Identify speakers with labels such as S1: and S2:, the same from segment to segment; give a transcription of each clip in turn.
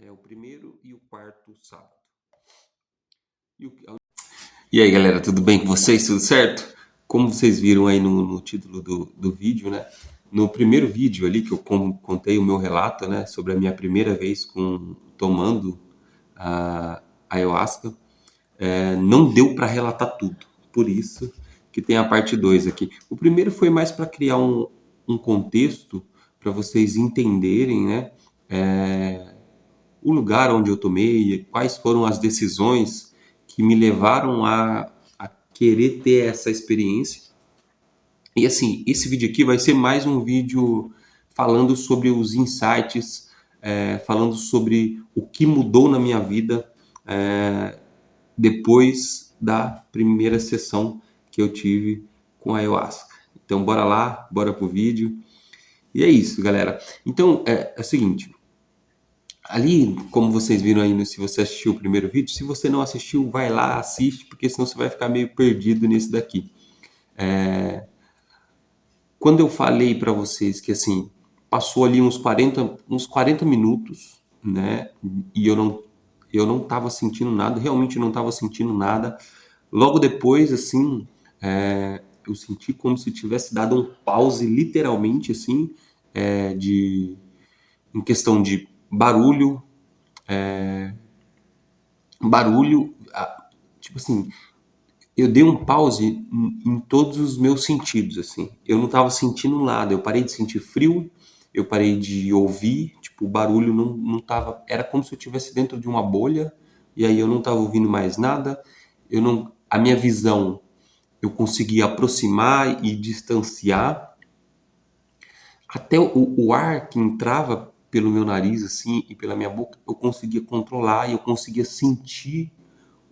S1: É o primeiro e o quarto sábado. E, e aí, galera, tudo bem com vocês? Tudo certo? Como vocês viram aí no título do vídeo, né? No primeiro vídeo ali que eu contei o meu relato, né, sobre a minha primeira vez tomando a ayahuasca, não deu para relatar tudo. Por isso que tem a parte 2 aqui. O primeiro foi mais para criar um contexto para vocês entenderem, né, o lugar onde eu tomei, quais foram as decisões que me levaram a querer ter essa experiência. E assim, esse vídeo aqui vai ser mais um vídeo falando sobre os insights, falando sobre o que mudou na minha vida depois da primeira sessão que eu tive com a ayahuasca. Então, bora lá, bora pro vídeo. E é isso, galera. Então, é o seguinte, ali, como vocês viram aí, se você assistiu o primeiro vídeo, se você não assistiu, vai lá, assiste, porque senão você vai ficar meio perdido nesse daqui. Quando eu falei para vocês que, assim, passou ali uns 40 minutos, né, e eu não estava sentindo nada, realmente não estava sentindo nada. Logo depois, assim, eu senti como se tivesse dado um pause, literalmente, assim, em questão de barulho, tipo assim, eu dei um pause em todos os meus sentidos, assim. Eu não estava sentindo nada. Eu parei de sentir frio, eu parei de ouvir, tipo, o barulho não tava. Era como se eu estivesse dentro de uma bolha, e aí eu não estava ouvindo mais nada. A minha visão, eu conseguia aproximar e distanciar. Até o ar que entrava pelo meu nariz, assim, e pela minha boca, eu conseguia controlar e eu conseguia sentir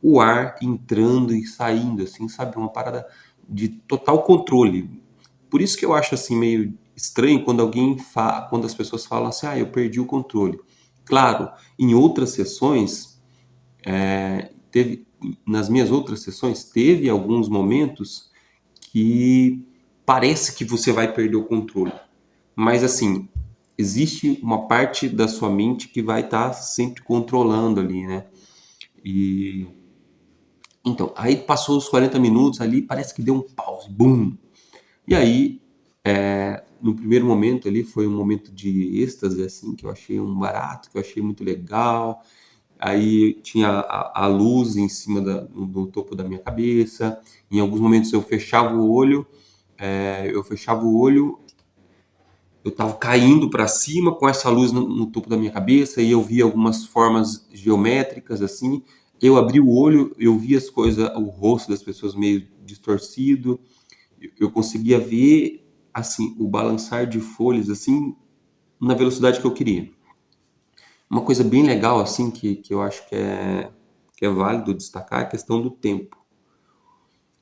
S1: o ar entrando e saindo, assim, sabe? Uma parada de total controle. Por isso que eu acho assim meio estranho quando as pessoas falam assim, eu perdi o controle. Claro, em outras sessões, teve, nas minhas outras sessões, teve alguns momentos que parece que você vai perder o controle. Mas assim, existe uma parte da sua mente que vai estar sempre controlando ali, né? E então, aí passou os 40 minutos ali, parece que deu um pause, bum. E aí, no primeiro momento ali, foi um momento de êxtase, assim, que eu achei um barato, que eu achei muito legal. Aí tinha a luz em cima no topo da minha cabeça. Em alguns momentos eu fechava o olho, eu tava caindo para cima com essa luz no topo da minha cabeça e eu via algumas formas geométricas assim. Eu abri o olho, eu via as coisas, o rosto das pessoas meio distorcido. Eu conseguia ver assim o balançar de folhas assim na velocidade que eu queria. Uma coisa bem legal assim que eu acho que é válido destacar é a questão do tempo.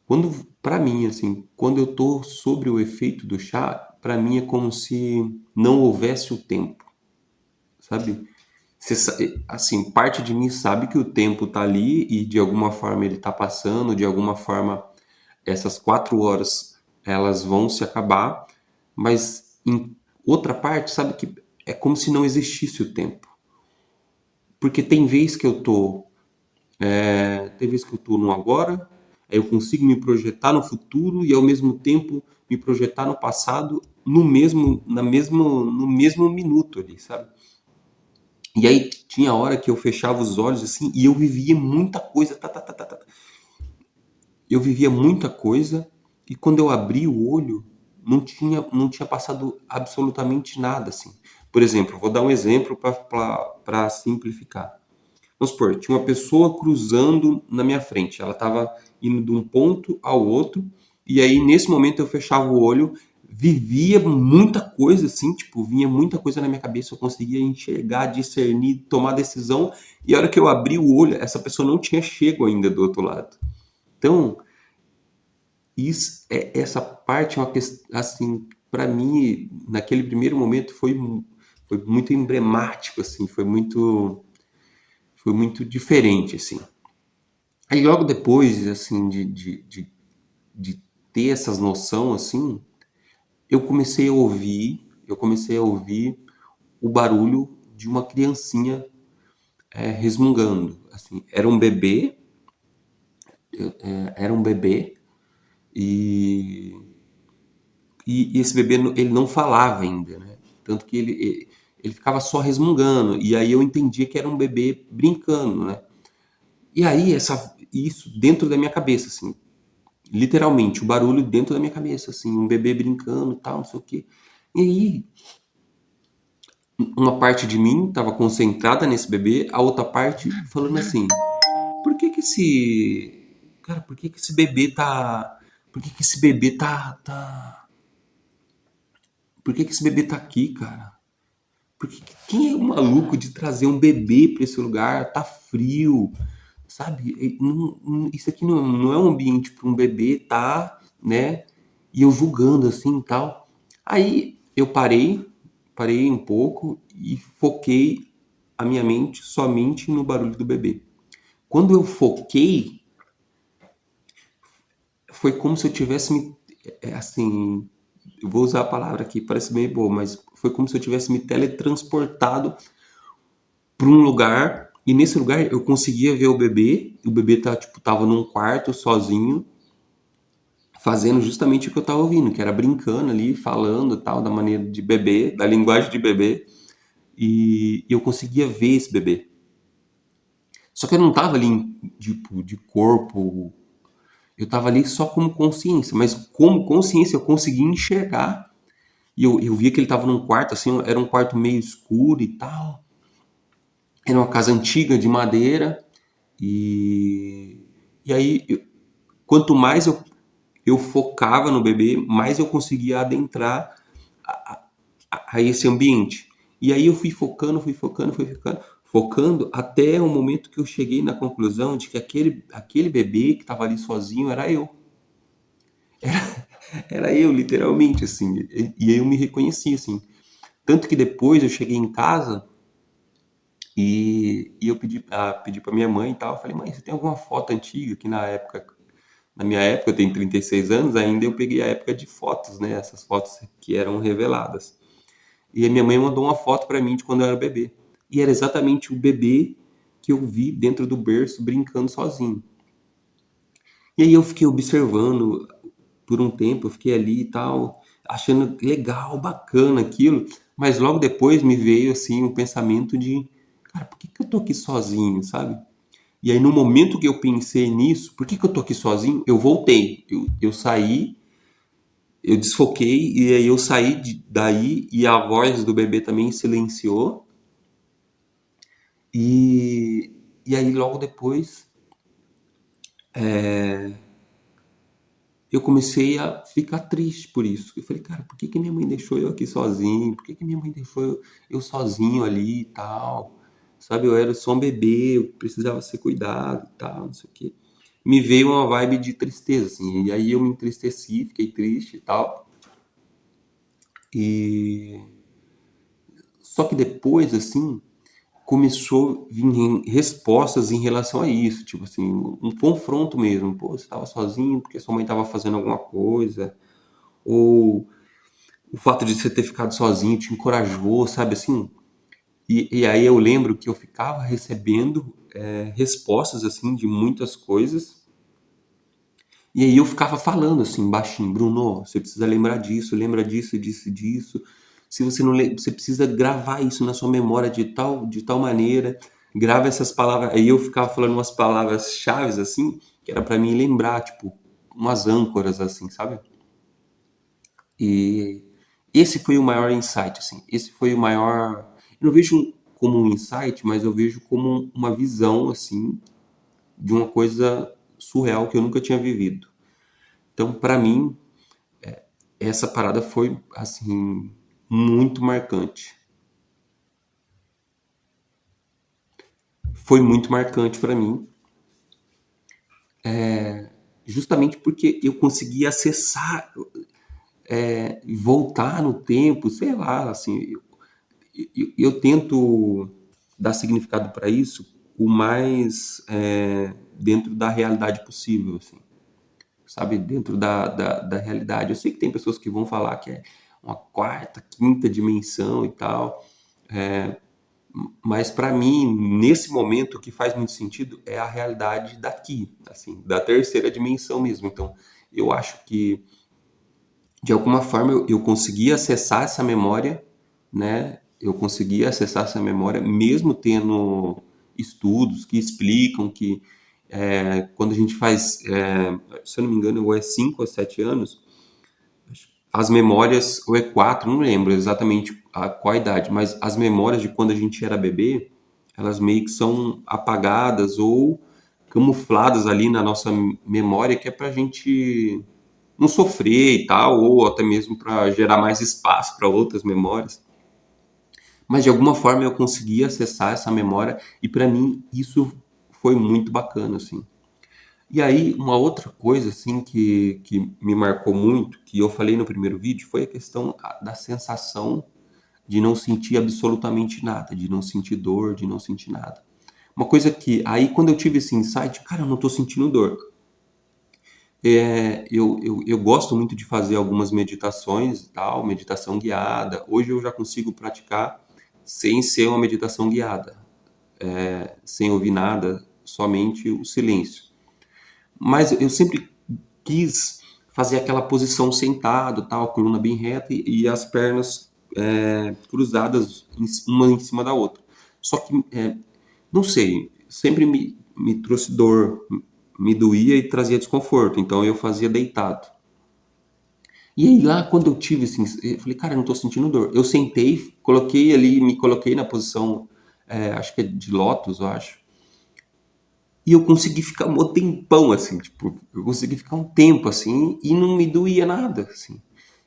S1: Quando, para mim, assim, quando eu tô sobre o efeito do chá, para mim é como se não houvesse o tempo, sabe? Assim, parte de mim sabe que o tempo tá ali e de alguma forma ele tá passando, de alguma forma essas 4 horas elas vão se acabar, mas em outra parte sabe que é como se não existisse o tempo. Porque tem vez que eu tô no agora, aí eu consigo me projetar no futuro e ao mesmo tempo me projetar no passado no mesmo minuto ali, sabe? E aí tinha hora que eu fechava os olhos assim e eu vivia muita coisa, tá, tá, tá, tá, tá. Eu vivia muita coisa e quando eu abri o olho não tinha passado absolutamente nada assim. Por exemplo, vou dar um exemplo para simplificar. Vamos supor, tinha uma pessoa cruzando na minha frente. Ela estava indo de um ponto ao outro, e aí nesse momento eu fechava o olho, vivia muita coisa assim, tipo, vinha muita coisa na minha cabeça, eu conseguia enxergar, discernir, tomar decisão, e a hora que eu abri o olho, essa pessoa não tinha chego ainda do outro lado. Então, essa parte é uma questão, assim, para mim, naquele primeiro momento foi muito emblemático, assim, foi muito diferente, assim. Aí logo depois, assim, de ter essas noção, assim, eu comecei a ouvir o barulho de uma criancinha resmungando. Assim, era um bebê e, e esse bebê ele não falava ainda, né? Tanto que ele ficava só resmungando. E aí eu entendia que era um bebê brincando, né? E aí isso dentro da minha cabeça, assim, literalmente, o barulho dentro da minha cabeça, assim, um bebê brincando, tal, não sei o quê. E aí uma parte de mim estava concentrada nesse bebê, a outra parte falando assim: por que que esse. Cara, por que que esse bebê tá. Por que que esse bebê Por que que esse bebê tá aqui, cara? Porque quem é o maluco de trazer um bebê para esse lugar? Tá frio, sabe? Isso aqui não é um ambiente para um bebê tá, né? E eu julgando assim e tal. Aí eu parei um pouco e foquei a minha mente somente no barulho do bebê. Quando eu foquei, foi como se eu tivesse assim, eu vou usar a palavra aqui, parece meio boa, mas foi como se eu tivesse me teletransportado para um lugar e nesse lugar eu conseguia ver o bebê tava num quarto sozinho, fazendo justamente o que eu tava ouvindo, que era brincando ali, falando tal, da maneira de bebê, da linguagem de bebê, e eu conseguia ver esse bebê. Só que eu não tava ali, tipo, de corpo, eu tava ali só como consciência, mas como consciência eu conseguia enxergar, e eu via que ele tava num quarto, assim, era um quarto meio escuro e tal, era uma casa antiga de madeira, e, e aí, quanto mais eu focava no bebê, mais eu conseguia adentrar a esse ambiente. E aí eu fui focando até o momento que eu cheguei na conclusão de que aquele bebê que estava ali sozinho era eu. Era eu, literalmente, assim. E aí eu me reconheci, assim. Tanto que depois eu cheguei em casa e eu pedi pra minha mãe e tal. Eu falei, mãe, você tem alguma foto antiga que na minha época, eu tenho 36 anos, ainda eu peguei a época de fotos, né? Essas fotos que eram reveladas. E a minha mãe mandou uma foto pra mim de quando eu era bebê. E era exatamente o bebê que eu vi dentro do berço brincando sozinho. E aí eu fiquei observando por um tempo, eu fiquei ali e tal, achando legal, bacana aquilo, mas logo depois me veio assim um pensamento de, cara, por que que eu tô aqui sozinho, sabe? E aí no momento que eu pensei nisso, por que que eu tô aqui sozinho? Eu voltei, eu saí, eu desfoquei e aí eu saí daí e a voz do bebê também silenciou. E, e aí logo depois eu comecei a ficar triste por isso. Eu falei, cara, por que que minha mãe deixou eu aqui sozinho? Por que que minha mãe deixou eu sozinho ali e tal? Sabe, eu era só um bebê, eu precisava ser cuidado e tal, não sei o quê. Me veio uma vibe de tristeza, assim. E aí eu me entristeci, fiquei triste e tal. E só que depois, assim, começou a vir respostas em relação a isso, tipo assim, um confronto mesmo. Pô, você estava sozinho porque sua mãe estava fazendo alguma coisa, ou o fato de você ter ficado sozinho te encorajou, sabe assim? E aí eu lembro que eu ficava recebendo respostas assim de muitas coisas, e aí eu ficava falando assim, baixinho, Bruno, você precisa lembrar disso, lembra disso, disso, disso. Se você não lembra, você precisa gravar isso na sua memória de tal maneira. Grava essas palavras. Aí eu ficava falando umas palavras chaves assim, que era para mim lembrar, tipo, umas âncoras assim, sabe? E esse foi o maior insight, assim. Esse foi o maior. Eu não vejo como um insight, mas eu vejo como uma visão, assim, de uma coisa surreal que eu nunca tinha vivido. Então, para mim, essa parada foi, assim, muito marcante. Foi muito marcante para mim, justamente porque eu consegui acessar, voltar no tempo, sei lá, assim, eu tento dar significado para isso o mais dentro da realidade possível, assim, sabe? Dentro da realidade. Eu sei que tem pessoas que vão falar que é uma quarta, quinta dimensão e tal, Mas para mim, nesse momento, o que faz muito sentido é a realidade daqui, assim, da terceira dimensão mesmo. Então, eu acho que de alguma forma eu consegui acessar essa memória, né? Eu consegui acessar essa memória mesmo tendo estudos que explicam que quando a gente faz, se eu não me engano, ou é 5 ou 7 anos, as memórias, ou é 4, não lembro exatamente qual a idade, mas as memórias de quando a gente era bebê, elas meio que são apagadas ou camufladas ali na nossa memória, que é pra gente não sofrer e tal, ou até mesmo para gerar mais espaço para outras memórias. Mas de alguma forma eu consegui acessar essa memória e para mim isso foi muito bacana, assim. E aí, uma outra coisa, assim, que me marcou muito, que eu falei no primeiro vídeo, foi a questão da sensação de não sentir absolutamente nada, de não sentir dor, de não sentir nada. Uma coisa que, aí quando eu tive esse insight, cara, eu não tô sentindo dor. Eu gosto muito de fazer algumas meditações e tal, meditação guiada. Hoje eu já consigo praticar sem ser uma meditação guiada, sem ouvir nada, somente o silêncio. Mas eu sempre quis fazer aquela posição sentado, tal, coluna bem reta e as pernas cruzadas uma em cima da outra. Só que, não sei, sempre me trouxe dor, me doía e trazia desconforto, então eu fazia deitado. E aí lá, quando eu tive assim, eu falei, cara, eu não tô sentindo dor. Eu sentei, coloquei ali, me coloquei na posição, acho que é de lótus, eu acho. E eu consegui ficar um tempão, assim, tipo, eu consegui ficar um tempo, assim, e não me doía nada, assim.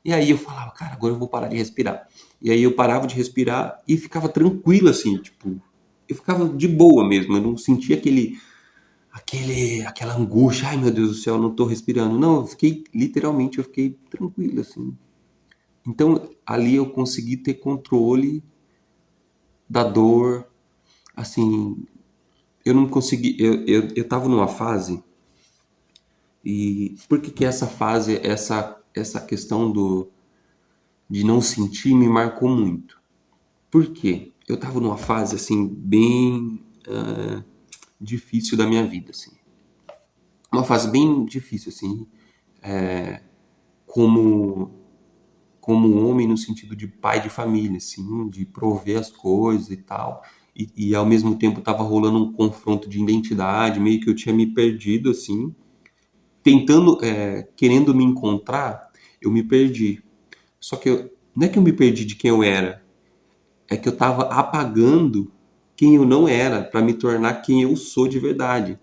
S1: E aí eu falava, cara, agora eu vou parar de respirar. E aí eu parava de respirar e ficava tranquilo, assim, tipo, eu ficava de boa mesmo, eu não sentia aquela angústia, ai meu Deus do céu, eu não tô respirando. Não, eu fiquei, literalmente, eu fiquei tranquilo, assim. Então, ali eu consegui ter controle da dor, assim, eu não consegui, eu tava numa fase. E por que que essa fase, essa questão de não sentir me marcou muito? Por quê? Eu estava numa fase assim bem difícil da minha vida, assim. Uma fase bem difícil assim, como homem no sentido de pai de família, assim, de prover as coisas e tal. E ao mesmo tempo estava rolando um confronto de identidade, meio que eu tinha me perdido assim, tentando, querendo me encontrar, eu me perdi. Só que não é que eu me perdi de quem eu era, é que eu estava apagando quem eu não era para me tornar quem eu sou de verdade.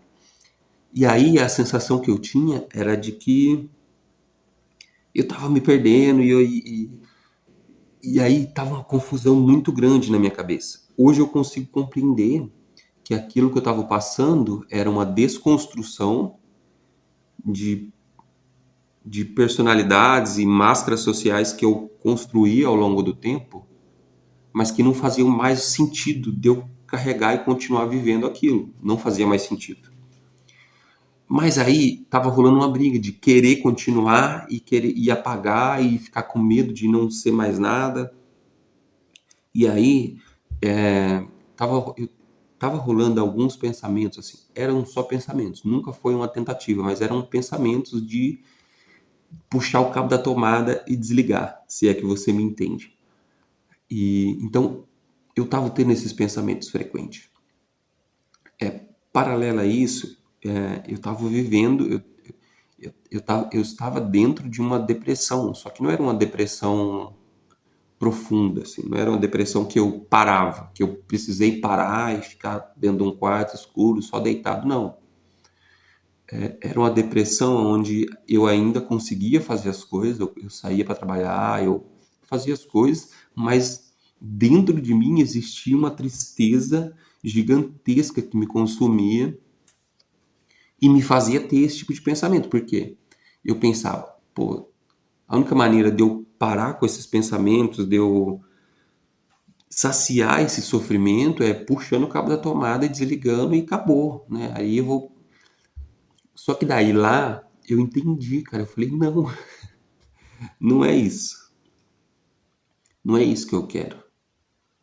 S1: E aí a sensação que eu tinha era de que eu estava me perdendo e aí estava uma confusão muito grande na minha cabeça. Hoje eu consigo compreender que aquilo que eu estava passando era uma desconstrução de, de personalidades e máscaras sociais que eu construí ao longo do tempo, mas que não faziam mais sentido de eu carregar e continuar vivendo aquilo. Não fazia mais sentido. Mas aí tava rolando uma briga de querer continuar e querer e apagar e ficar com medo de não ser mais nada. E aí eu tava rolando alguns pensamentos assim. Eram só pensamentos. Nunca foi uma tentativa, mas eram pensamentos de puxar o cabo da tomada e desligar, se é que você me entende. E então eu tava tendo esses pensamentos frequentes. Paralela a isso, eu estava vivendo, eu estava dentro de uma depressão, só que não era uma depressão profunda, assim, não era uma depressão que eu parava, que eu precisei parar e ficar dentro de um quarto escuro, só deitado, não. Era uma depressão onde eu ainda conseguia fazer as coisas, eu saía para trabalhar, eu fazia as coisas, mas dentro de mim existia uma tristeza gigantesca que me consumia e me fazia ter esse tipo de pensamento, porque eu pensava, pô, a única maneira de eu parar com esses pensamentos, de eu saciar esse sofrimento é puxando o cabo da tomada e desligando e acabou, né? Aí eu vou. Só que daí lá eu entendi, cara. Eu falei, não, não é isso. Não é isso que eu quero.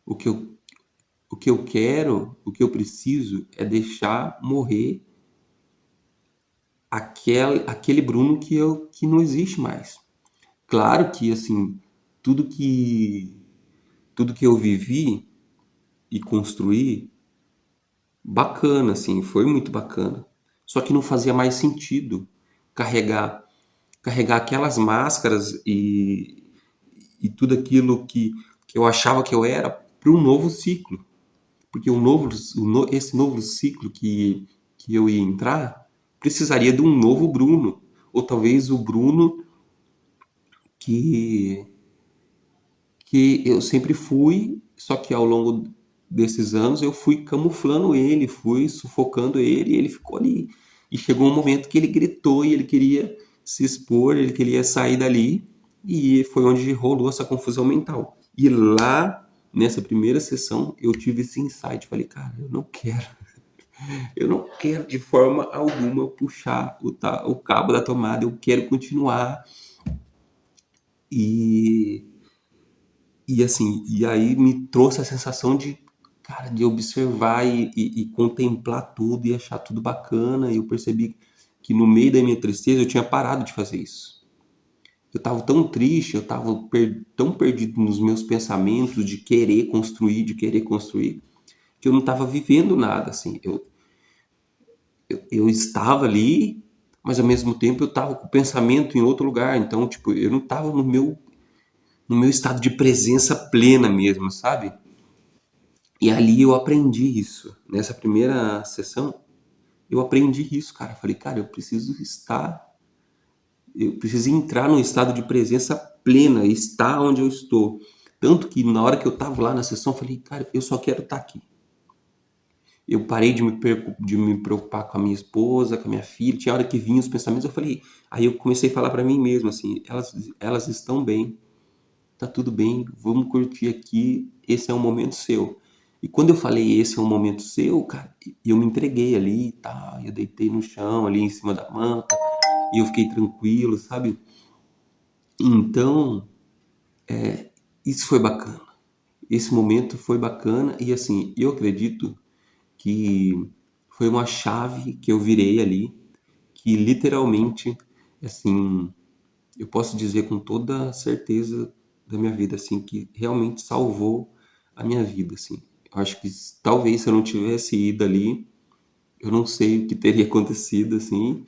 S1: O que eu, O que eu quero, o que eu preciso é deixar morrer aquele Bruno que não existe mais. Claro que assim, tudo que tudo que eu vivi e construí, bacana assim, foi muito bacana. Só que não fazia mais sentido carregar carregar aquelas máscaras e tudo aquilo que eu achava que eu era para um novo ciclo. Porque esse novo ciclo que eu ia entrar precisaria de um novo Bruno. Ou talvez o Bruno que, que eu sempre fui, só que ao longo desses anos eu fui camuflando ele, fui sufocando ele e ele ficou ali. E chegou um momento que ele gritou e ele queria se expor, ele queria sair dali, e foi onde rolou essa confusão mental. E lá, nessa primeira sessão, eu tive esse insight. Falei, cara, eu não quero de forma alguma puxar o cabo da tomada, eu quero continuar. E, e assim, e aí me trouxe a sensação de, cara, de observar e contemplar tudo e achar tudo bacana. E eu percebi que no meio da minha tristeza eu tinha parado de fazer isso. Eu estava tão triste, eu estava tão perdido nos meus pensamentos de querer construir, que eu não estava vivendo nada, assim. Eu estava ali, mas ao mesmo tempo eu estava com o pensamento em outro lugar. Então, tipo, eu não estava no meu estado de presença plena mesmo, sabe? E ali eu aprendi isso. Nessa primeira sessão, eu aprendi isso, cara. Eu falei, cara, eu preciso entrar num estado de presença plena, estar onde eu estou. Tanto que na hora que eu tava lá na sessão, eu falei, cara, eu só quero estar aqui. Eu parei de me preocupar com a minha esposa, com a minha filha. Tinha hora que vinha os pensamentos, eu falei, aí eu comecei a falar para mim mesmo assim, elas estão bem, tá tudo bem, vamos curtir aqui, esse é um momento seu. E quando eu falei esse é um momento seu, cara, eu me entreguei ali e tal, eu deitei no chão ali em cima da manta e eu fiquei tranquilo, sabe? Então, isso foi bacana. Esse momento foi bacana e assim, eu acredito que foi uma chave que eu virei ali, que literalmente, assim, eu posso dizer com toda a certeza da minha vida, assim, que realmente salvou a minha vida, assim. Eu acho que talvez se eu não tivesse ido ali, eu não sei o que teria acontecido, assim,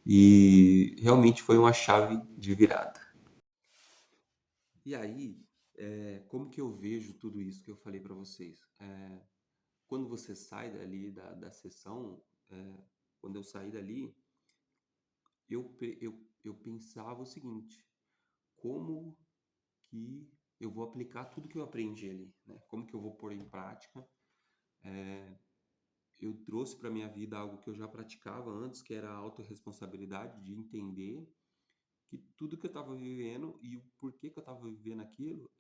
S1: e realmente foi uma chave de virada. E aí, como que eu vejo tudo isso que eu falei para vocês? Quando você sai dali da sessão, é, quando eu saí dali, eu pensava o seguinte: como que eu vou aplicar tudo que eu aprendi ali, né? Como que eu vou pôr em prática? Eu trouxe para minha vida algo que eu já praticava antes, que era a autorresponsabilidade, de entender que tudo que eu estava vivendo e o porquê que eu estava vivendo aquilo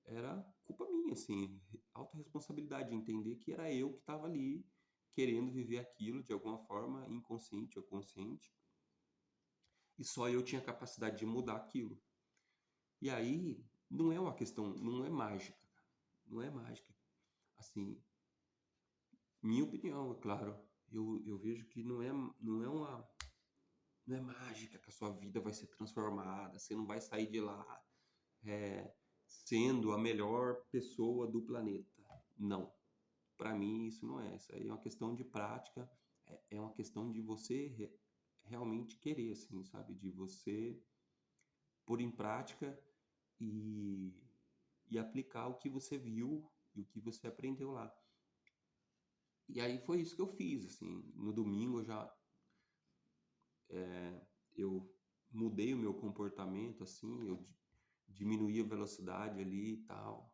S1: era culpa minha, assim, autorresponsabilidade, de entender que era eu que estava ali querendo viver aquilo de alguma forma, inconsciente ou consciente, e só eu tinha capacidade de mudar aquilo. E aí, não é uma questão, não é mágica, cara. Não é mágica. Assim, minha opinião, é claro, eu vejo que não é mágica que a sua vida vai ser transformada, você não vai sair de lá é, sendo a melhor pessoa do planeta. Não, para mim isso não é. Isso aí é uma questão de prática, é uma questão de você realmente querer, assim, sabe? De você pôr em prática e, e aplicar o que você viu e o que você aprendeu lá. E aí foi isso que eu fiz, assim. No domingo eu mudei o meu comportamento, assim, eu diminuí a velocidade ali e tal.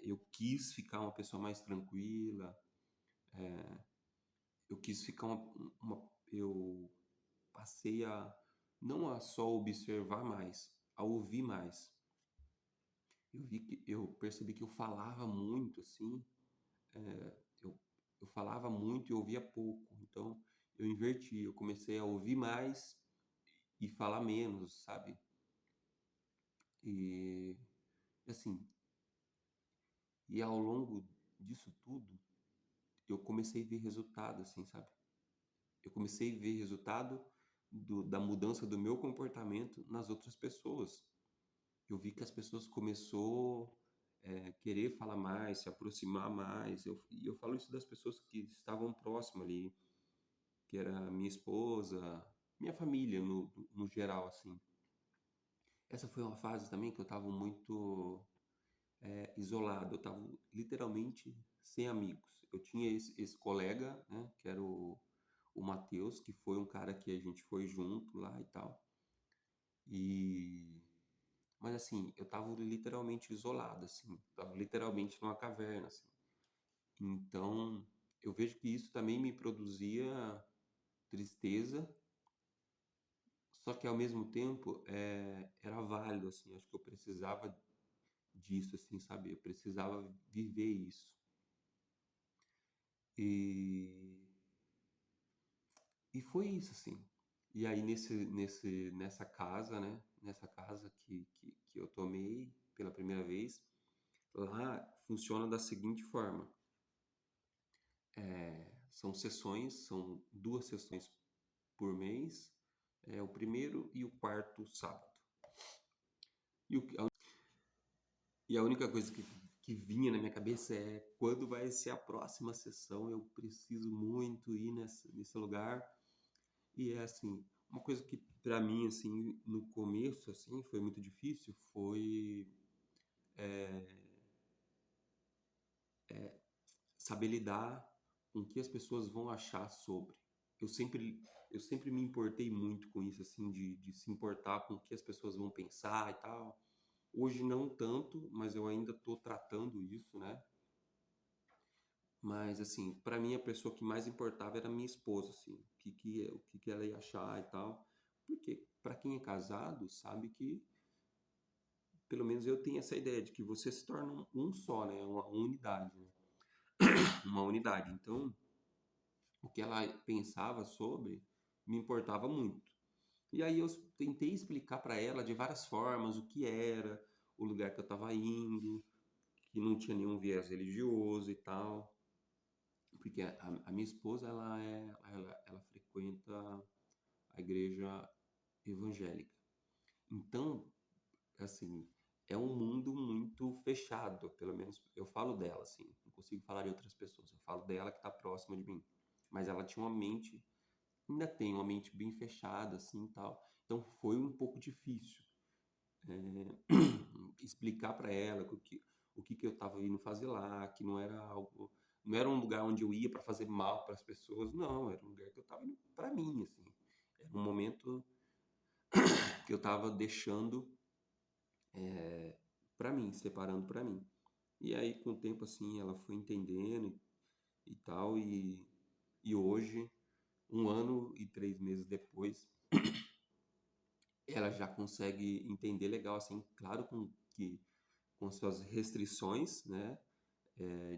S1: Eu quis ficar uma pessoa mais tranquila, eu quis ficar eu passei a não a só observar mais, a ouvir mais. Eu percebi que eu falava muito, assim, eu, eu falava muito e ouvia pouco. Então eu inverti, eu comecei a ouvir mais e falar menos, sabe? E assim, e ao longo disso tudo, eu comecei a ver resultado, assim, sabe? Eu comecei a ver resultado da mudança do meu comportamento nas outras pessoas. Eu vi que as pessoas começou querer falar mais, se aproximar mais. E eu falo isso das pessoas que estavam próximas ali, que era minha esposa, minha família no geral, assim. Essa foi uma fase também que eu estava muito isolado, eu estava literalmente sem amigos. Eu tinha esse colega, né, que era o Matheus, que foi um cara que a gente foi junto lá e tal. E mas assim, eu estava literalmente isolado, assim, estava literalmente numa caverna, assim. Então, eu vejo que isso também me produzia tristeza, só que ao mesmo tempo era válido, assim. Acho que eu precisava disso, assim, sabe? Eu precisava viver isso. E, e foi isso, assim. E aí nessa casa, né? Nessa casa que eu tomei pela primeira vez, lá funciona da seguinte forma: são sessões, são 2 sessões por mês, o primeiro e o quarto sábado. E, e a única coisa que vinha na minha cabeça é quando vai ser a próxima sessão, eu preciso muito ir nesse lugar. E é assim, uma coisa que para mim, assim, no começo, assim, foi muito difícil, foi saber lidar com o que as pessoas vão achar sobre. Eu sempre, eu sempre me importei muito com isso, assim, de se importar com o que as pessoas vão pensar e tal. Hoje não tanto, mas eu ainda estou tratando isso, né? Mas, assim, para mim a pessoa que mais importava era a minha esposa, assim, o que ela ia achar e tal. Porque para quem é casado, sabe que, pelo menos eu tenho essa ideia de que você se torna um só, né? Uma unidade, né? Uma unidade. Então, o que ela pensava sobre me importava muito. E aí eu tentei explicar para ela de várias formas o que era, o lugar que eu estava indo, que não tinha nenhum viés religioso e tal, porque a minha esposa ela frequenta a igreja evangélica. Então, assim, é um mundo muito fechado, pelo menos eu falo dela, assim, não consigo falar de outras pessoas, eu falo dela que está próxima de mim. Mas ela tinha uma mente, ainda tem uma mente bem fechada, assim, tal. Então foi um pouco difícil explicar para ela o que eu estava indo fazer lá, que não era algo, não era um lugar onde eu ia para fazer mal para as pessoas, não, era um lugar que eu estava indo para mim, assim. Era um momento que eu estava deixando para mim, separando para mim. E aí, com o tempo, assim, ela foi entendendo e tal, e hoje, 1 ano e 3 meses depois, ela já consegue entender legal, assim, claro com suas restrições, né,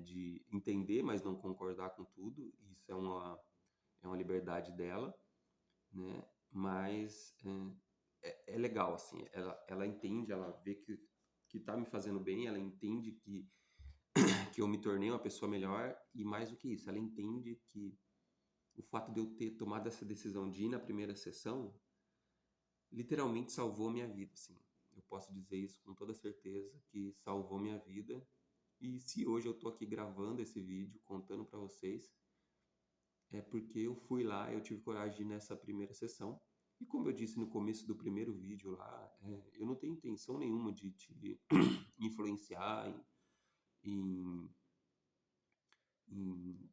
S1: de entender, mas não concordar com tudo, isso é uma liberdade dela, né, mas é legal, assim, ela entende, ela vê que tá me fazendo bem, ela entende que eu me tornei uma pessoa melhor e mais do que isso, ela entende que o fato de eu ter tomado essa decisão de ir na primeira sessão literalmente salvou minha vida, assim. Eu posso dizer isso com toda certeza, que salvou minha vida. E se hoje eu tô aqui gravando esse vídeo, contando para vocês, é porque eu fui lá, eu tive coragem de ir nessa primeira sessão. E como eu disse no começo do primeiro vídeo lá, eu não tenho intenção nenhuma de te influenciar em, em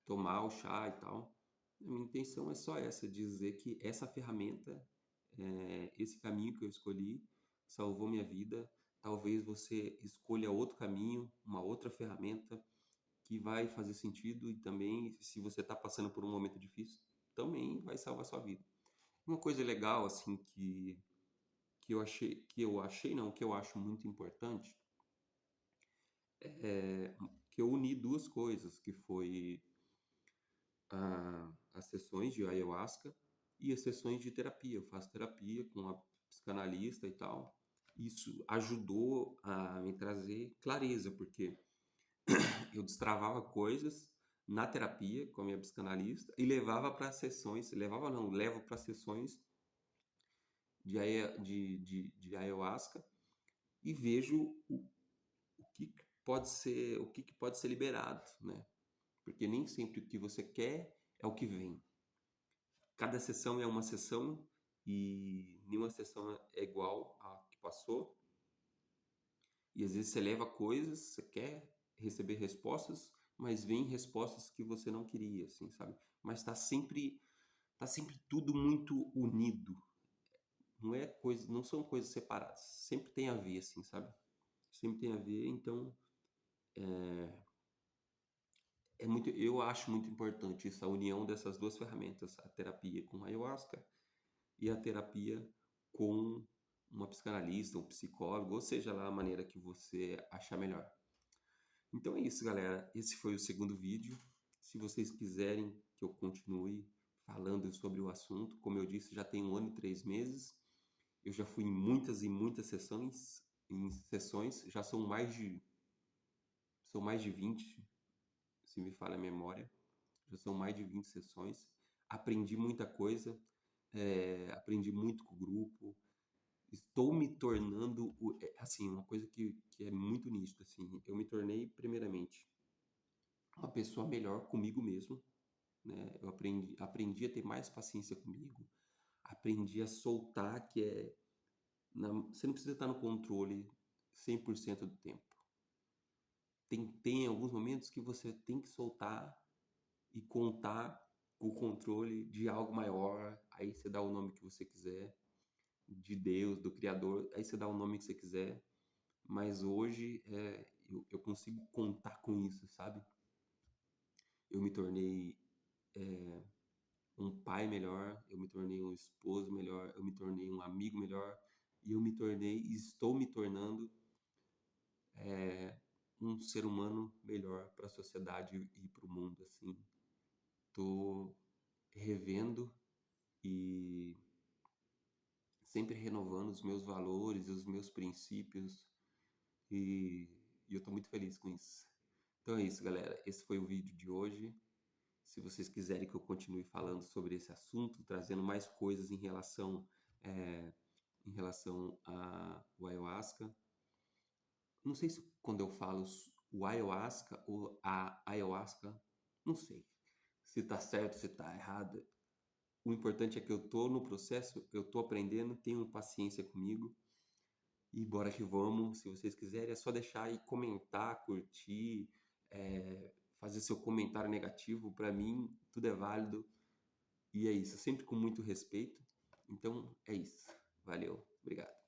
S1: tomar o chá e tal. A minha intenção é só essa, dizer que essa ferramenta, esse caminho que eu escolhi, salvou minha vida. Talvez você escolha outro caminho, uma outra ferramenta que vai fazer sentido e também, se você está passando por um momento difícil, também vai salvar sua vida. Uma coisa legal, assim, que eu achei não, que eu acho muito importante, que eu uni duas coisas, que foi as sessões de ayahuasca e as sessões de terapia. Eu faço terapia com a psicanalista e tal. Isso ajudou a me trazer clareza, porque Eu destravava coisas na terapia com a minha psicanalista e levava para sessões, levava não, levo para sessões de ayahuasca e vejo o que o que pode ser liberado, né? Porque nem sempre o que você quer é o que vem. Cada sessão é uma sessão e nenhuma sessão é igual à que passou. E às vezes você leva coisas, você quer receber respostas, mas vem respostas que você não queria, assim, sabe? Mas tá sempre tudo muito unido. Não é coisa, não são coisas separadas. Sempre tem a ver, assim, sabe? Sempre tem a ver, então eu acho muito importante essa união dessas duas ferramentas, a terapia com ayahuasca e a terapia com uma psicanalista, um psicólogo, ou seja lá a maneira que você achar melhor. Então é isso, galera. Esse foi o segundo vídeo. Se vocês quiserem que eu continue falando sobre o assunto, como eu disse, já tem 1 ano e 3 meses. Eu já fui em muitas e muitas sessões, já são mais de 20, se me falha a memória. Já são mais de 20 sessões. Aprendi muita coisa, aprendi muito com o grupo. Estou me tornando, assim, uma coisa que é muito nítida, assim. Eu me tornei, primeiramente, uma pessoa melhor comigo mesmo, né? Eu aprendi a ter mais paciência comigo, aprendi a soltar, você não precisa estar no controle 100% do tempo. Tem alguns momentos que você tem que soltar e contar com o controle de algo maior, aí você dá o nome que você quiser, de Deus, do Criador, aí você dá o nome que você quiser, mas hoje eu consigo contar com isso, sabe? Eu me tornei um pai melhor, eu me tornei um esposo melhor, eu me tornei um amigo melhor e eu me tornei e estou me tornando um ser humano melhor para a sociedade e para o mundo, assim. Tô revendo e sempre renovando os meus valores, os meus princípios e eu tô muito feliz com isso. Então é isso, galera. Esse foi o vídeo de hoje. Se vocês quiserem que eu continue falando sobre esse assunto, trazendo mais coisas é, em relação ao ayahuasca. Não sei se quando eu falo o ayahuasca ou a ayahuasca, não sei se tá certo, se tá errado. O importante é que eu tô no processo, eu tô aprendendo, tenham paciência comigo e bora que vamos. Se vocês quiserem, é só deixar aí comentar, curtir, fazer seu comentário negativo. Para mim, tudo é válido. E é isso, sempre com muito respeito. Então é isso. Valeu, obrigado.